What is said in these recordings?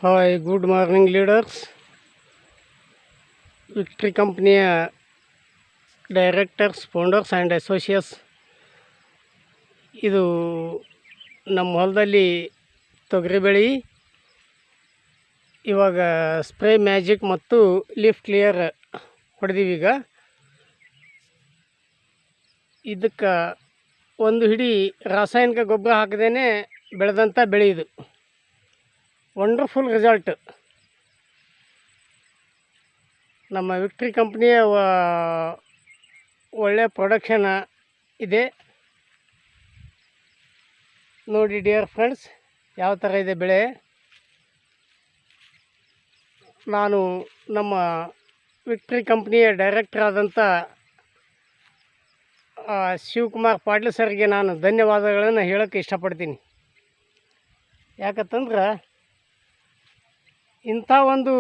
Hi, good morning leaders. Victory ಕಂಪ್ನಿಯ directors, founders and associates. ಇದು ನಮ್ಮ ಹೊಲದಲ್ಲಿ ತೊಗರಿ ಬೆಳೆ. ಇವಾಗ ಸ್ಪ್ರೇ ಮ್ಯಾಜಿಕ್ ಮತ್ತು ಲೀಫ್ ಕ್ಲಿಯರ್ ಹೊಡೆದೀವಿ. ಈಗ ಇದಕ್ಕೆ ಒಂದು ಹಿಡಿ ರಾಸಾಯನಿಕ ಗೊಬ್ಬರ ಹಾಕದೇ ಬೆಳೆದಂಥ ಬೆಳೆ ಇದು. Wonderful result. ನಮ್ಮ ವಿಕ್ಟ್ರಿ ಕಂಪ್ನಿಯ ಒಳ್ಳೆಯ ಪ್ರೊಡಕ್ಷನ್ ಇದೆ. ನೋಡಿ ಡಿಯರ್ ಫ್ರೆಂಡ್ಸ್, ಯಾವ ಥರ ಇದೆ ಬೆಳೆ. ನಾನು ನಮ್ಮ ವಿಕ್ಟ್ರಿ ಕಂಪ್ನಿಯ ಡೈರೆಕ್ಟರ್ ಆದಂಥ ಶಿವಕುಮಾರ್ ಪಾಟೀಲ್ ಸರ್ಗೆ ನಾನು ಧನ್ಯವಾದಗಳನ್ನು ಹೇಳೋಕ್ಕೆ ಇಷ್ಟಪಡ್ತೀನಿ. ಯಾಕಂತಂದ್ರೆ ಇಂಥ ಒಂದು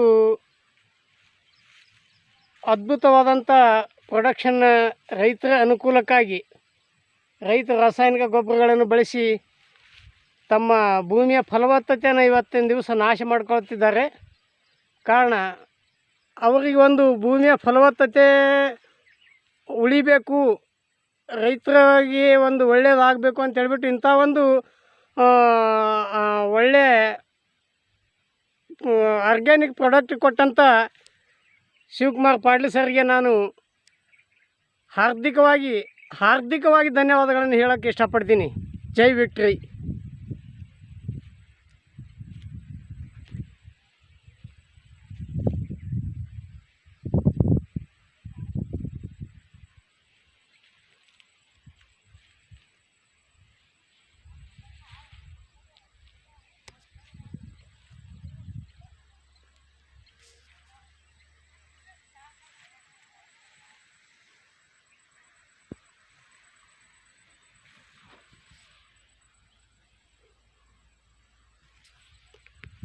ಅದ್ಭುತವಾದಂಥ ಪ್ರೊಡಕ್ಷನ್ನ ರೈತರ ಅನುಕೂಲಕ್ಕಾಗಿ ರೈತರು ರಾಸಾಯನಿಕ ಗೊಬ್ಬರಗಳನ್ನು ಬಳಸಿ ತಮ್ಮ ಭೂಮಿಯ ಫಲವತ್ತತೆಯನ್ನು ಇವತ್ತಿನ ದಿವಸ ನಾಶ ಮಾಡ್ಕೊಳ್ತಿದ್ದಾರೆ. ಕಾರಣ, ಅವರಿಗೆ ಒಂದು ಭೂಮಿಯ ಫಲವತ್ತತೆ ಉಳಿಬೇಕು, ರೈತರಿಗೆ ಒಂದು ಒಳ್ಳೆಯದಾಗಬೇಕು ಅಂತ ಹೇಳ್ಬಿಟ್ಟು ಇಂಥ ಒಂದು ಒಳ್ಳೆಯ ಆರ್ಗ್ಯಾನಿಕ್ ಪ್ರಾಡಕ್ಟ್ ಕೊಟ್ಟಂಥ ಶಿವಕುಮಾರ್ ಪಾಟೀಲ್ ಸರ್ಗೆ ನಾನು ಹಾರ್ದಿಕವಾಗಿ ಧನ್ಯವಾದಗಳನ್ನು ಹೇಳೋಕ್ಕೆ ಇಷ್ಟಪಡ್ತೀನಿ. ಜೈ ವಿಕ್ಟ್ರಿ.